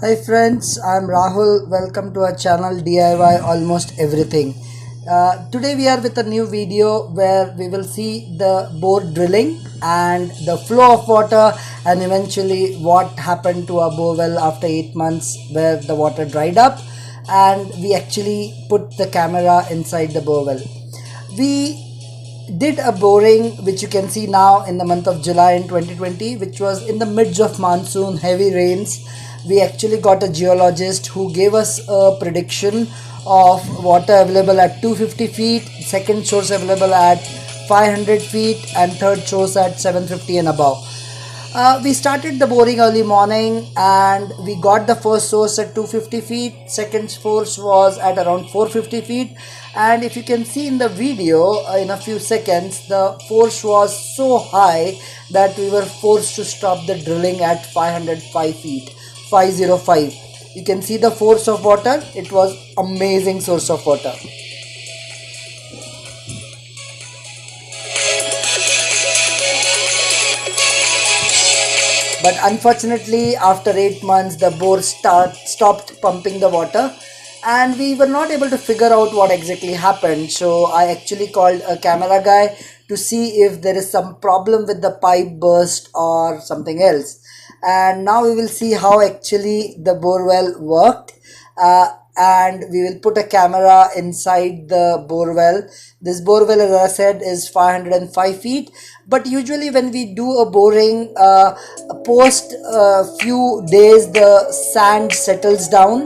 Hi friends, I'm Rahul. Welcome to our channel DIY Almost Everything. Today we are with a new video where we will see the bore drilling and the flow of water and eventually what happened to our bore well after 8 months where the water dried up and we actually put the camera inside the bore well. We did a boring which you can see now in the month of July in 2020, which was in the midst of monsoon, heavy rains. We actually got a geologist who gave us a prediction of water available at 250 feet, second source available at 500 feet, and third source at 750 and above. We started the boring early morning and we got the first source at 250 feet. Second source was at around 450 feet. And if you can see in the video in a few seconds, the force was so high that we were forced to stop the drilling at 505 feet, 505. You can see the force of water. It was amazing source of water. But unfortunately, after 8 months, the bore stopped pumping the water, and we were not able to figure out what exactly happened. So I actually called a camera guy to see if there is some problem with the pipe burst or something else. And now we will see how actually the bore well worked. And we will put a camera inside the bore well. This bore well, as I said, is 505 feet, but usually when we do a boring, post a few days the sand settles down,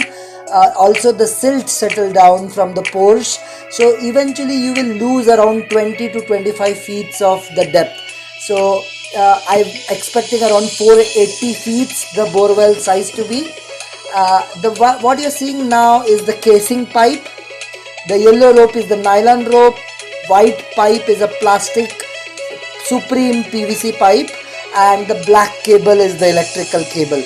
also the silt settle down from the pores, so eventually you will lose around 20 to 25 feet of the depth. So I'm expecting around 480 feet the bore well size to be. What you're seeing now is the casing pipe. The yellow rope is the nylon rope. White pipe is a plastic Supreme PVC pipe, and the black cable is the electrical cable.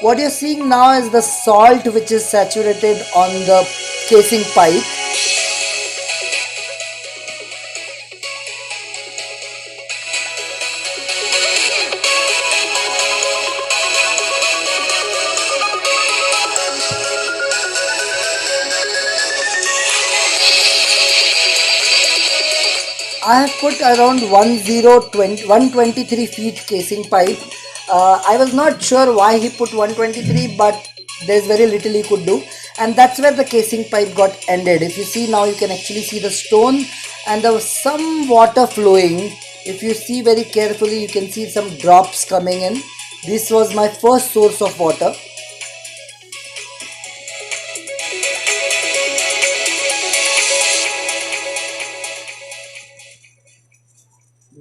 What you're seeing now is the salt which is saturated on the casing pipe. I have put around 123 feet casing pipe. I was not sure why he put 123, but there's very little he could do, and that's where the casing pipe got ended. If you see now, you can actually see the stone, and there was some water flowing. If you see very carefully, you can see some drops coming in. This was my first source of water.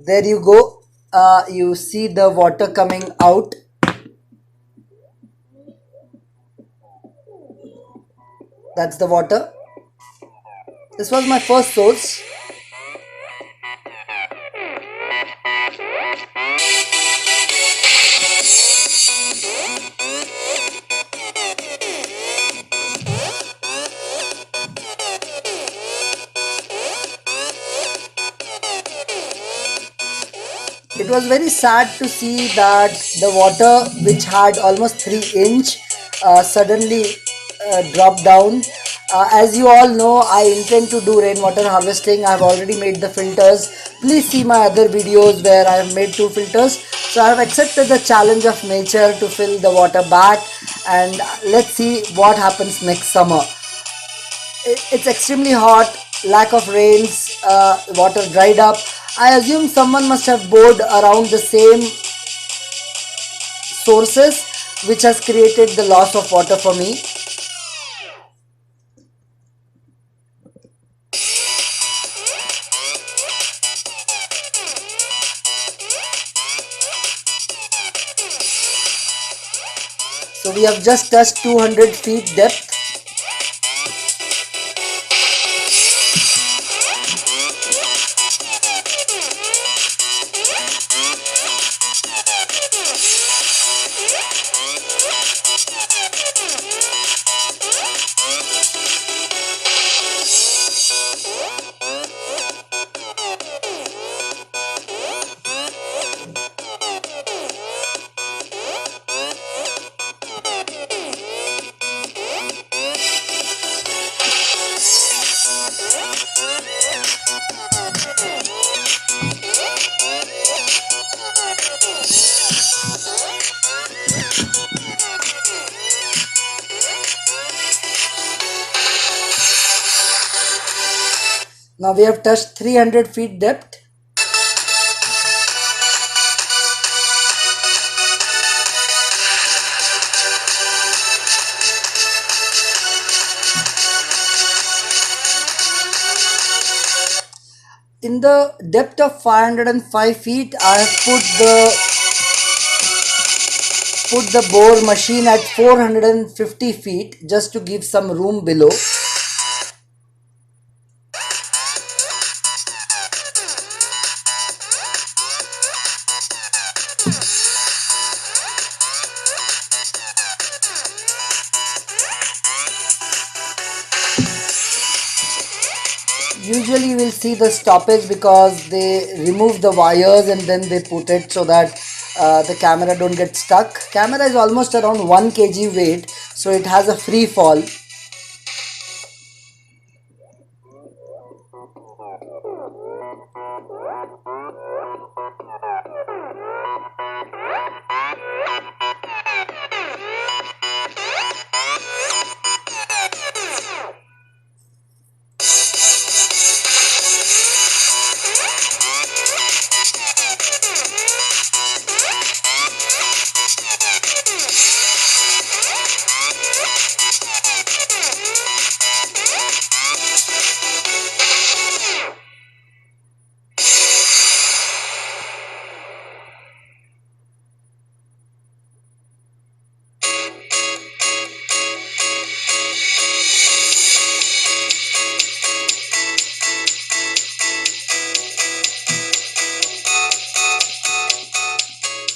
There you go. You see the water coming out. That's the water. This was my first source. It was very sad to see that the water, which had almost 3 inch, suddenly dropped down. As you all know, I intend to do rainwater harvesting. I have already made the filters. Please see my other videos where I have made 2 filters. So I have accepted the challenge of nature to fill the water back, and let's see what happens next summer. It's extremely hot, lack of rains, water dried up. I assume someone must have bored around the same sources, which has created the loss of water for me. So we have just touched 200 feet depth. Now we have touched 300 feet depth. In the depth of 505 feet, I have put the bore machine at 450 feet just to give some room below. Usually you will see the stoppage because they remove the wires and then they put it so that the camera don't get stuck. Camera is almost around 1 kg weight, so it has a free fall.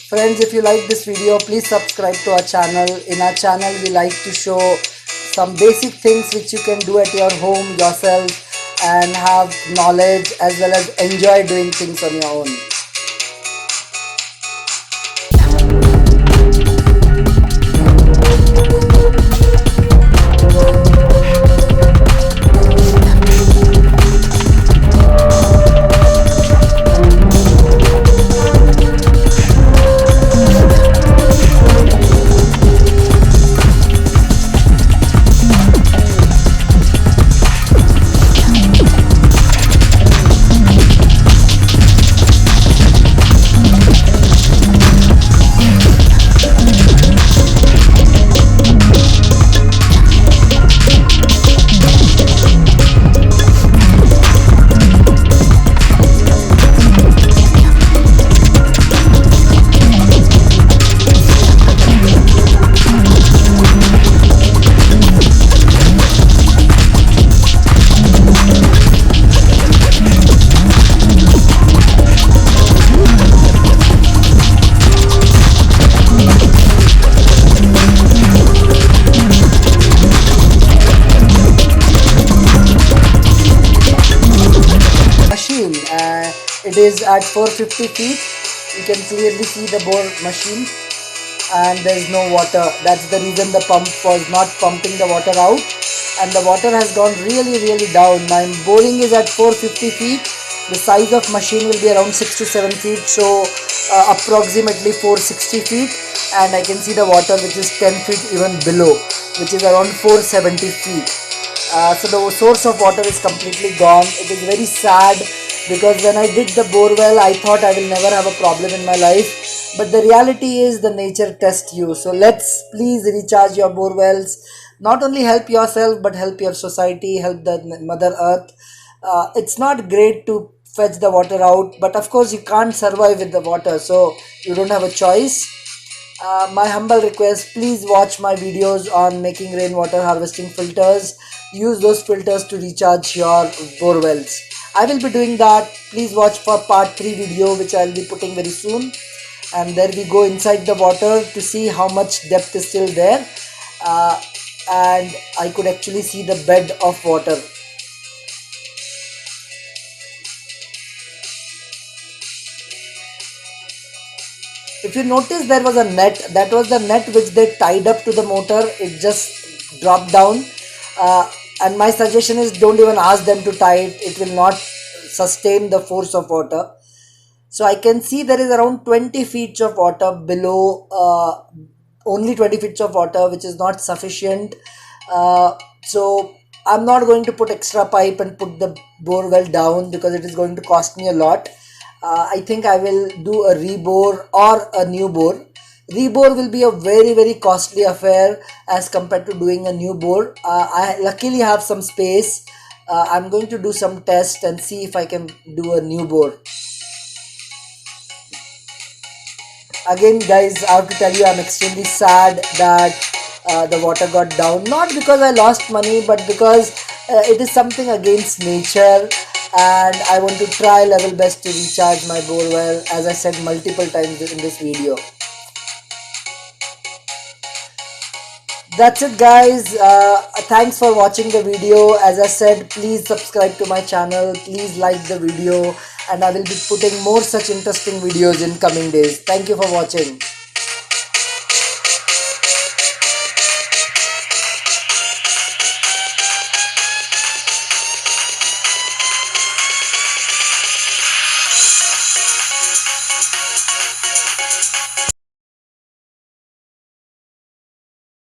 Friends, if you like this video, please subscribe to our channel. In our channel, we like to show some basic things which you can do at your home yourself and have knowledge as well as enjoy doing things on your own. It is at 450 feet. You can clearly see the bore machine and there is no water. That's the reason the pump was not pumping the water out, and the water has gone really down. My boring is at 450 feet. The size of machine will be around 6 to 7 feet, so approximately 460 feet, and I can see the water which is 10 feet even below, which is around 470 feet. So the source of water is completely gone. It is very sad because when I did the bore well, I thought I will never have a problem in my life. But the reality is the nature tests you. So let's please recharge your bore wells. Not only help yourself but help your society, help the Mother Earth. It's not great to fetch the water out, but of course you can't survive with the water, so you don't have a choice. My humble request, please watch my videos on making rainwater harvesting filters. Use those filters to recharge your bore wells. I will be doing that. Please watch for part 3 video which I will be putting very soon. And there we go inside the water to see how much depth is still there. And I could actually see the bed of water. If you notice, there was a net. That was the net which they tied up to the motor. It just dropped down. And my suggestion is, don't even ask them to tie it. It will not sustain the force of water. So I can see there is around 20 feet of water below, only 20 feet of water, which is not sufficient. So I'm not going to put extra pipe and put the bore well down because it is going to cost me a lot. I think I will do a rebore or a new bore. Rebore will be a very costly affair as compared to doing a new bore. I luckily have some space. I'm going to do some test and see if I can do a new bore. Again guys, I have to tell you, I'm extremely sad that the water got down, not because I lost money, but because it is something against nature, and I want to try level best to recharge my bore well, as I said multiple times in this video. That's it guys. Thanks for watching the video. As I said, please subscribe to my channel, please like the video, and I will be putting more such interesting videos in coming days. Thank you for watching.